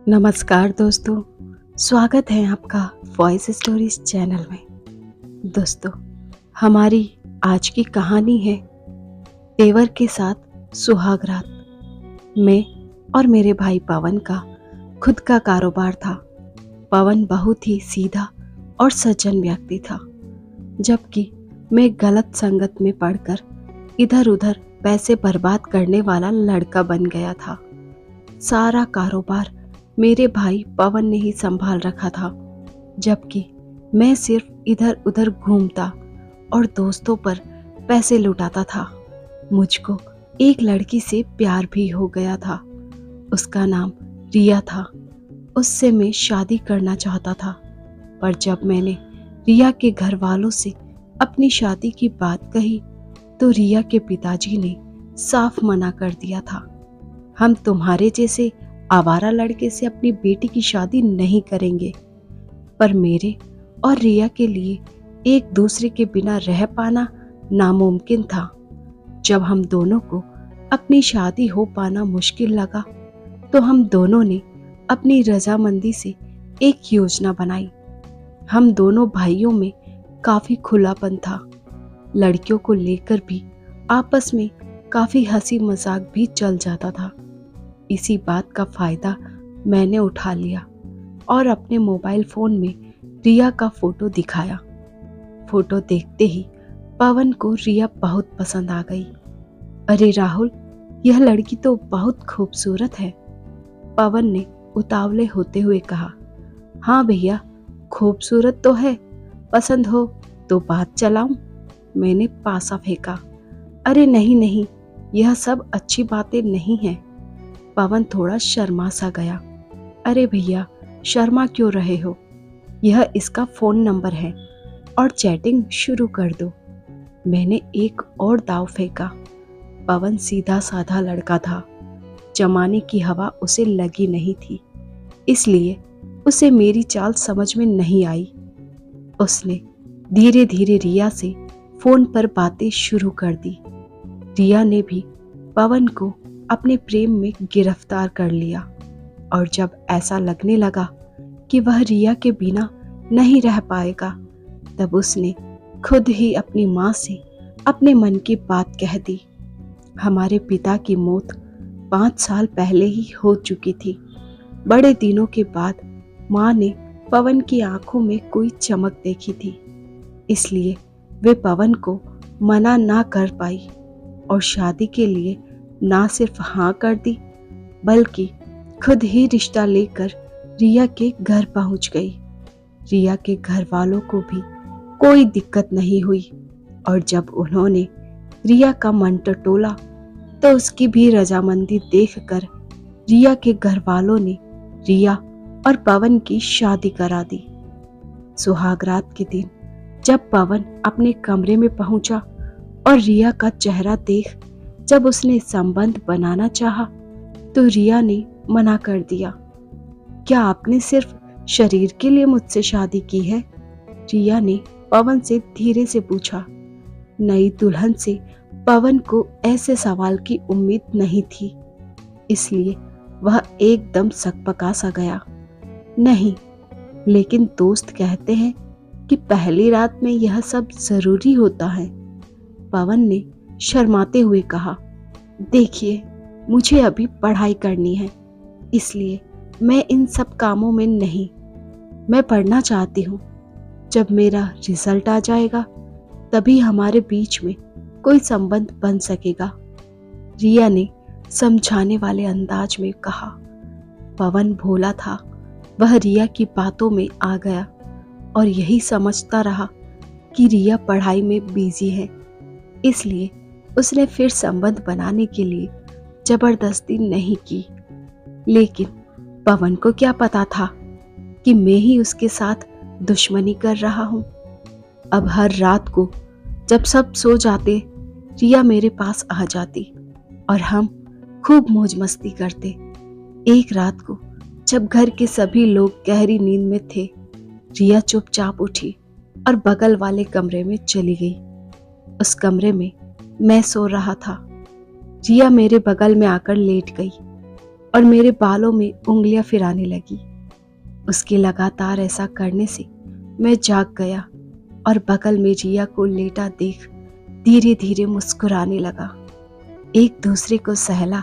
नमस्कार दोस्तों, स्वागत है आपका वॉइस स्टोरीज चैनल में। दोस्तों, हमारी आज की कहानी है तेवर के साथ सुहाग रात। मैं और मेरे भाई पवन का खुद का कारोबार था। पवन बहुत ही सीधा और सज्जन व्यक्ति था, जबकि मैं गलत संगत में पड़कर इधर उधर पैसे बर्बाद करने वाला लड़का बन गया था। सारा कारोबार मेरे भाई पवन ने ही संभाल रखा था, जबकि मैं सिर्फ इधर उधर घूमता और दोस्तों पर पैसे लुटाता था। मुझको एक लड़की से प्यार भी हो गया था। उसका नाम रिया था। उससे मैं शादी करना चाहता था, पर जब मैंने रिया के घर वालों से अपनी शादी की बात कही तो रिया के पिताजी ने साफ मना कर दिया था। हम तुम्हारे जैसे आवारा लड़के से अपनी बेटी की शादी नहीं करेंगे। पर मेरे और रिया के लिए एक दूसरे के बिना रह पाना नामुमकिन था। जब हम दोनों को अपनी शादी हो पाना मुश्किल लगा तो हम दोनों ने अपनी रजामंदी से एक योजना बनाई। हम दोनों भाइयों में काफी खुलापन था। लड़कियों को लेकर भी आपस में काफी हंसी मजाक भी चल जाता था। इसी बात का फायदा मैंने उठा लिया और अपने मोबाइल फोन में रिया का फोटो दिखाया। फोटो देखते ही पवन को रिया बहुत पसंद आ गई। अरे राहुल, यह लड़की तो बहुत खूबसूरत है, पवन ने उतावले होते हुए कहा। हाँ भैया, खूबसूरत तो है, पसंद हो तो बात चलाऊं, मैंने पासा फेंका। अरे नहीं नहीं, यह सब अच्छी बातें नहीं हैं। पवन थोड़ा शर्मा सा गया। अरे भैया, शर्मा क्यों रहे हो? यह इसका फोन नंबर है और चैटिंग शुरू कर दो, मैंने एक और दाव फेंका। पवन सीधा साधा लड़का था। जमाने की हवा उसे लगी नहीं थी, इसलिए उसे मेरी चाल समझ में नहीं आई। उसने धीरे धीरे रिया से फोन पर बातें शुरू कर दी। रिया ने भी पवन को अपने प्रेम में गिरफ्तार कर लिया और जब ऐसा लगने लगा कि वह रिया के बिना नहीं रह पाएगा, तब उसने खुद ही अपनी माँ से अपने मन की बात कह दी। हमारे पिता की मौत 5 साल पहले ही हो चुकी थी। बड़े दिनों के बाद माँ ने पवन की आंखों में कोई चमक देखी थी, इसलिए वे पवन को मना ना कर पाई और शादी के लिए ना सिर्फ हाँ कर दी, बल्कि खुद ही रिश्ता लेकर रिया के घर पहुंच गई। रिया के घर वालों को भी कोई दिक्कत नहीं हुई और जब उन्होंने रिया का मन टटोला तो उसकी भी रजामंदी देखकर रिया के घर वालों ने रिया और पवन की शादी करा दी। सुहाग रात के दिन जब पवन अपने कमरे में पहुंचा और रिया का चेहरा देख जब उसने संबंध बनाना चाहा तो रिया ने मना कर दिया। क्या आपने सिर्फ शरीर के लिए मुझसे शादी की है? रिया ने पवन से धीरे से पूछा। नई दुल्हन से पवन को ऐसे सवाल की उम्मीद नहीं थी, इसलिए वह एकदम सकपका सा गया। नहीं, लेकिन दोस्त कहते हैं कि पहली रात में यह सब जरूरी होता है, पवन ने शर्माते हुए कहा। देखिए, मुझे अभी पढ़ाई करनी है, इसलिए मैं इन सब कामों में नहीं। मैं पढ़ना चाहती हूँ। जब मेरा रिजल्ट आ जाएगा तभी हमारे बीच में कोई संबंध बन सकेगा, रिया ने समझाने वाले अंदाज में कहा। पवन भोला था, वह रिया की बातों में आ गया और यही समझता रहा कि रिया पढ़ाई में बिजी है, इसलिए उसने फिर संबंध बनाने के लिए जबरदस्ती नहीं की। लेकिन पवन को क्या पता था कि मैं ही उसके साथ दुश्मनी कर रहा हूं। अब हर रात को जब सब सो जाते, रिया मेरे पास आ जाती और हम खूब मौज मस्ती करते। एक रात को जब घर के सभी लोग गहरी नींद में थे, रिया चुपचाप उठी और बगल वाले कमरे में चली गई। उस कमरे में मैं सो रहा था। रिया मेरे बगल में आकर लेट गई। और मेरे बालों में उंगलियां फिराने लगी। उसके लगातार ऐसा करने से मैं जाग गया और बगल में रिया को लेटा देख धीरे धीरे मुस्कुराने लगा। एक दूसरे को सहला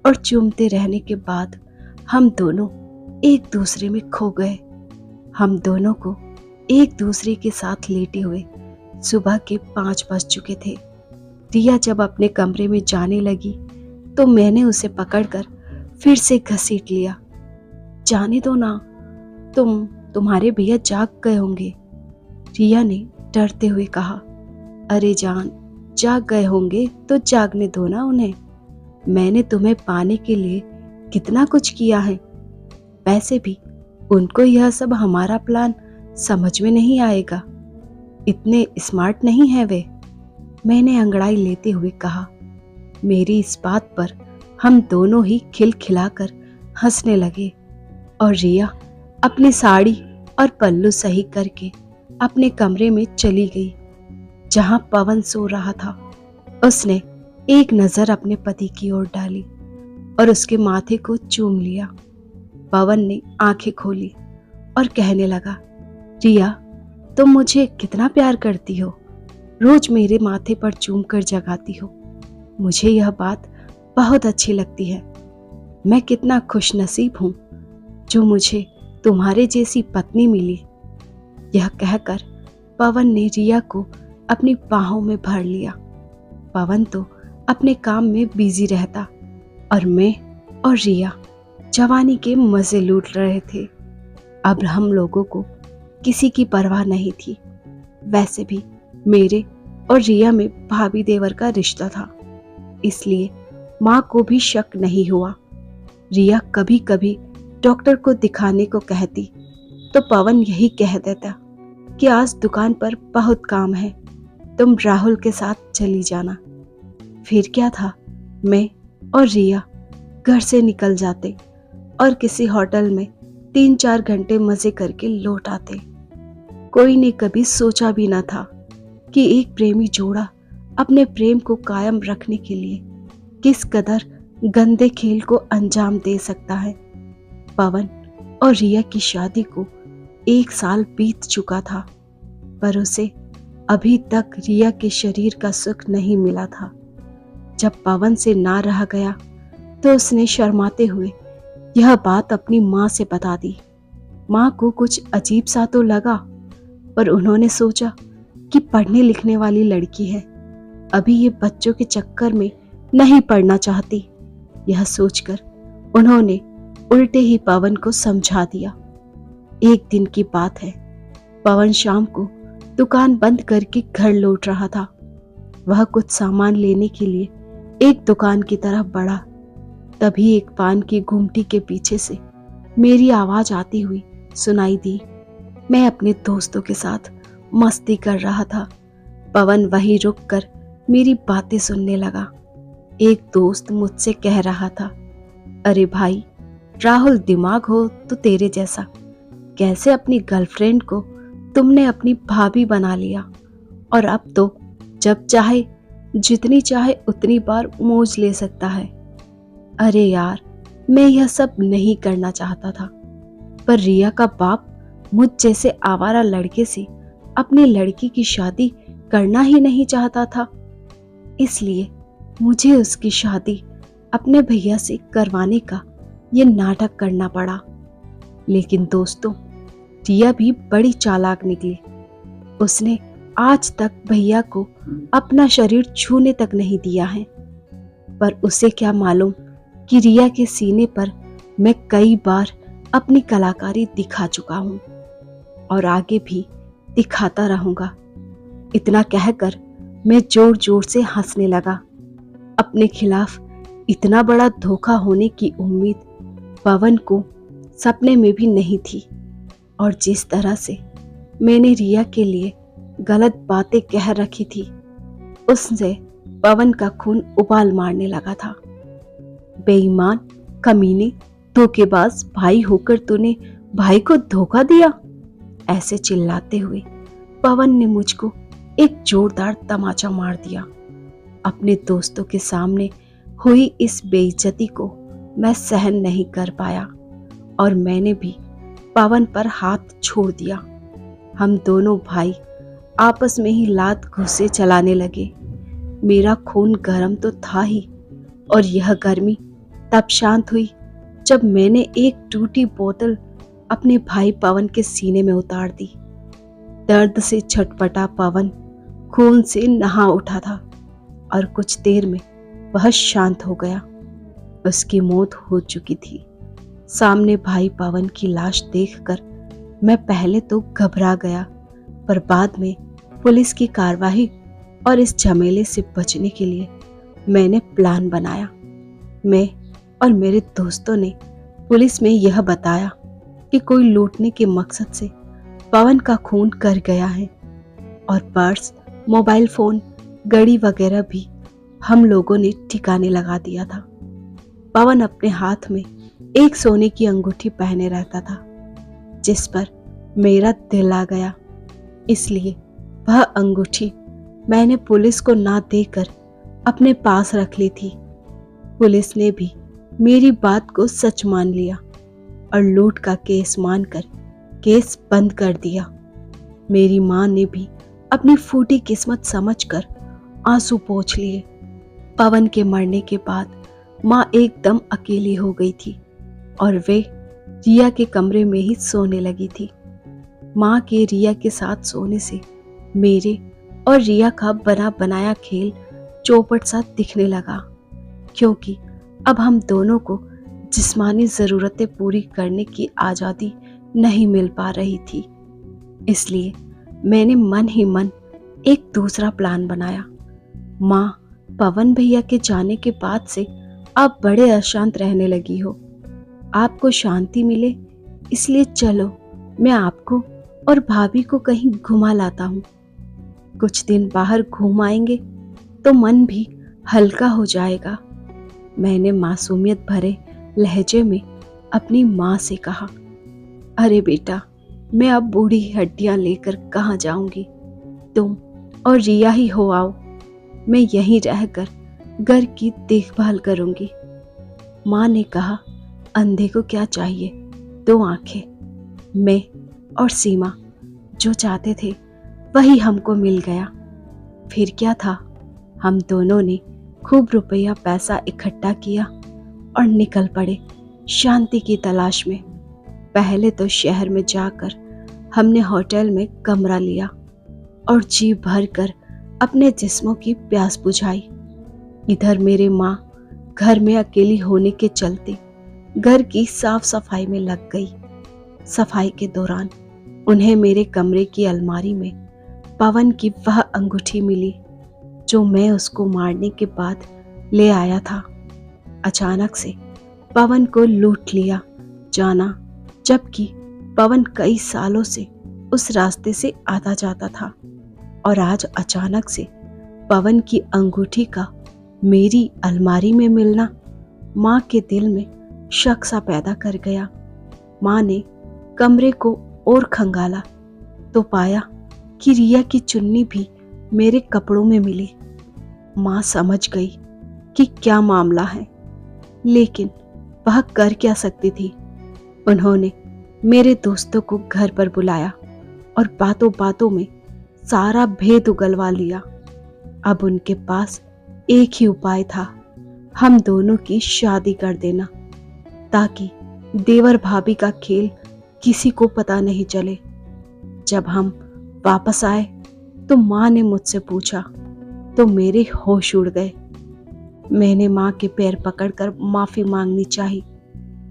और चूमते रहने के बाद हम दोनों एक दूसरे में खो गए। हम दोनों को एक दूसरे के साथ लेटे हुए सुबह के 5 बज चुके थे। रिया जब अपने कमरे में जाने लगी तो मैंने उसे पकड़कर फिर से घसीट लिया। जाने दो ना, तुम्हारे भैया जाग गए होंगे, रिया ने डरते हुए कहा। अरे जान, जाग गए होंगे तो जागने दो ना उन्हें। मैंने तुम्हें पाने के लिए कितना कुछ किया है। वैसे भी उनको यह सब हमारा प्लान समझ में नहीं आएगा, इतने स्मार्ट नहीं है वे, मैंने अंगड़ाई लेते हुए कहा। मेरी इस बात पर हम दोनों ही खिलखिलाकर हंसने लगे और रिया अपनी साड़ी और पल्लू सही करके अपने कमरे में चली गई जहां पवन सो रहा था। उसने एक नजर अपने पति की ओर डाली और उसके माथे को चूम लिया। पवन ने आंखें खोली और कहने लगा, रिया, तुम मुझे कितना प्यार करती हो, रोज मेरे माथे पर चूम कर जगाती हो। मुझे यह बात बहुत अच्छी लगती है। मैं कितना खुशनसीब हूं जो मुझे तुम्हारे जैसी पत्नी मिली। यह कहकर पवन ने रिया को अपनी बाहों में भर लिया। पवन तो अपने काम में बिजी रहता और मैं और रिया जवानी के मजे लूट रहे थे। अब हम लोगों को किसी की परवाह नहीं थी। वैसे भी मेरे और रिया में भाभी देवर का रिश्ता था, इसलिए माँ को भी शक नहीं हुआ। रिया कभी कभी डॉक्टर को दिखाने को कहती तो पवन यही कह देता कि आज दुकान पर बहुत काम है, तुम राहुल के साथ चली जाना। फिर क्या था, मैं और रिया घर से निकल जाते और किसी होटल में 3-4 घंटे मजे करके लौट आते। कोई ने कभी सोचा भी न था कि एक प्रेमी जोड़ा अपने प्रेम को कायम रखने के लिए किस कदर गंदे खेल को अंजाम दे सकता है। पवन और रिया की शादी को 1 साल बीत चुका था, पर उसे अभी तक रिया के शरीर का सुख नहीं मिला था। जब पवन से ना रहा गया तो उसने शर्माते हुए यह बात अपनी माँ से बता दी। माँ को कुछ अजीब सा तो लगा, पर उन्होंने सोचा कि पढ़ने लिखने वाली लड़की है, अभी ये बच्चों के चक्कर में नहीं पड़ना चाहती। यह सोचकर उन्होंने उल्टे ही पवन को समझा दिया। एक दिन की बात है, पवन शाम को दुकान बंद करके घर लौट रहा था। वह कुछ सामान लेने के लिए एक दुकान की तरफ बढ़ा। तभी एक पान की गुमटी के पीछे से मेरी आवाज आती हुई सुनाई दी। मैं अपने दोस्तों के साथ मस्ती कर रहा था। पवन वहीं रुककर मेरी बातें सुनने लगा। एक दोस्त मुझसे कह रहा था, अरे भाई, राहुल दिमाग हो तो तेरे जैसा, कैसे अपनी गर्लफ्रेंड को तुमने अपनी भाभी बना लिया और अब तो जब चाहे जितनी चाहे उतनी बार मौज ले सकता है। अरे यार, मैं यह सब नहीं करना चाहता था, पर रिया का बाप मुझ जैसे आवारा लड़के से अपनी लड़की की शादी करना ही नहीं चाहता था, इसलिए मुझे उसकी शादी अपने भैया से करवाने का ये नाटक करना पड़ा। लेकिन दोस्तों, रिया भी बड़ी चालाक निकली। उसने आज तक भैया को अपना शरीर छूने तक नहीं दिया है, पर उसे क्या मालूम कि रिया के सीने पर मैं कई बार अपनी कलाकारी दिखा चुका हूं और आगे भी दिखाता रहूंगा। इतना कहकर मैं जोर जोर से हंसने लगा। अपने खिलाफ इतना बड़ा धोखा होने की उम्मीद पवन को सपने में भी नहीं थी, और जिस तरह से मैंने रिया के लिए गलत बातें कह रखी थी, उससे पवन का खून उबाल मारने लगा था। बेईमान, कमीने, धोखेबाज भाई होकर तूने भाई को धोखा दिया, ऐसे चिल्लाते हुए पवन ने मुझको एक जोरदार तमाचा मार दिया। अपने दोस्तों के सामने हुई इस बेइज्जती को मैं सहन नहीं कर पाया और मैंने भी पवन पर हाथ छोड़ दिया। हम दोनों भाई आपस में ही लात घुसे चलाने लगे। मेरा खून गर्म तो था ही, और यह गर्मी तब शांत हुई जब मैंने एक टूटी बोतल अपने भाई पवन के सीने में उतार दी। दर्द से छटपटा पवन खून से नहा उठा था और कुछ देर में वह शांत हो गया। उसकी मौत हो चुकी थी। सामने भाई पवन की लाश देखकर मैं पहले तो घबरा गया, पर बाद में पुलिस की कार्रवाई और इस झमेले से बचने के लिए मैंने प्लान बनाया। मैं और मेरे दोस्तों ने पुलिस में यह बताया कि कोई लूटने के मकसद से पवन का खून कर गया है, और पर्स, मोबाइल फोन, घड़ी वगैरह भी हम लोगों ने ठिकाने लगा दिया था। पवन अपने हाथ में एक सोने की अंगूठी पहने रहता था, जिस पर मेरा दिल आ गया। इसलिए वह अंगूठी मैंने पुलिस को ना देकर अपने पास रख ली थी। पुलिस ने भी मेरी बात को सच मान लिया और लूट का केस मानकर केस बंद कर दिया। मेरी माँ ने भी अपनी फूटी किस्मत समझकर आंसू पोंछ लिए। पवन के मरने के बाद माँ एकदम अकेली हो गई थी और वे रिया के कमरे में ही सोने लगी थी। माँ के रिया के साथ सोने से मेरे और रिया का बना बनाया खेल चौपट सा दिखने लगा, क्योंकि अब हम दोनों को जिस्मानी ज़रूरतें पूरी करने की आज़ादी नहीं मिल पा रही थी। इसलिए मैंने मन ही मन एक दूसरा प्लान बनाया। माँ, पवन भैया के जाने के बाद से आप बड़े अशांत रहने लगी हो। आपको शांति मिले, इसलिए चलो मैं आपको और भाभी को कहीं घुमा लाता हूँ। कुछ दिन बाहर घूम आएंगे तो मन भी हल्का हो जाएगा। मैंने मासूमियत भरे लहजे में अपनी माँ से कहा, अरे बेटा, मैं अब बूढ़ी हड्डियां लेकर कहाँ जाऊंगी। तुम और रिया ही हो आओ। मैं यहीं रहकर घर की देखभाल करूंगी। माँ ने कहा, अंधे को क्या चाहिए, दो आंखें। मैं और सीमा जो चाहते थे वही हमको मिल गया। फिर क्या था, हम दोनों ने खूब रुपया पैसा इकट्ठा किया और निकल पड़े शांति की तलाश में। पहले तो शहर में जाकर हमने होटल में कमरा लिया और जी भर कर अपने जिस्मों की प्यास बुझाई। इधर मेरे माँ घर में अकेली होने के चलते घर की साफ सफाई में लग गई। सफाई के दौरान उन्हें मेरे कमरे की अलमारी में पवन की वह अंगूठी मिली जो मैं उसको मारने के बाद ले आया था। अचानक से पवन को लूट लिया जाना, जबकि पवन कई सालों से उस रास्ते से आता जाता था, और आज अचानक से पवन की अंगूठी का मेरी अलमारी में मिलना माँ के दिल में शक सा पैदा कर गया। माँ ने कमरे को और खंगाला तो पाया कि रिया की चुन्नी भी मेरे कपड़ों में मिली। माँ समझ गई कि क्या मामला है, लेकिन वह कर क्या सकती थी। उन्होंने मेरे दोस्तों को घर पर बुलाया और बातों बातों में सारा भेद उगलवा लिया। अब उनके पास एक ही उपाय था, हम दोनों की शादी कर देना, ताकि देवर भाभी का खेल किसी को पता नहीं चले। जब हम वापस आए तो माँ ने मुझसे पूछा तो मेरे होश उड़ गए। मैंने माँ के पैर पकड़कर माफी मांगनी चाही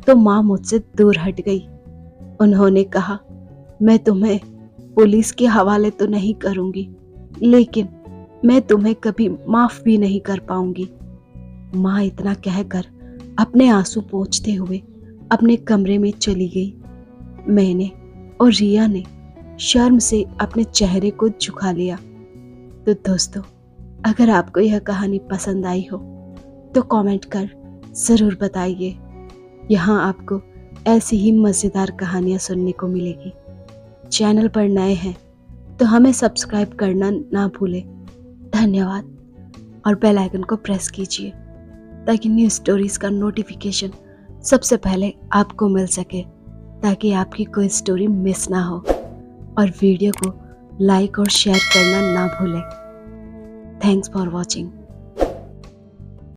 तो माँ मुझसे दूर हट गई। उन्होंने कहा, मैं तुम्हें पुलिस के हवाले तो नहीं करूंगी, लेकिन मैं तुम्हें कभी माफ भी नहीं कर पाऊंगी। माँ इतना कहकर अपने आंसू पोंछते हुए अपने कमरे में चली गई। मैंने और रिया ने शर्म से अपने चेहरे को झुका लिया। तो दोस्तों, अगर आपको यह कहानी पसंद आई हो तो कमेंट कर ज़रूर बताइए। यहाँ आपको ऐसी ही मज़ेदार कहानियाँ सुनने को मिलेगी। चैनल पर नए हैं तो हमें सब्सक्राइब करना ना भूलें। धन्यवाद, और बेल आइकन को प्रेस कीजिए ताकि न्यू स्टोरीज़ का नोटिफिकेशन सबसे पहले आपको मिल सके, ताकि आपकी कोई स्टोरी मिस ना हो। और वीडियो को लाइक और शेयर करना ना भूलें। Thanks for watching.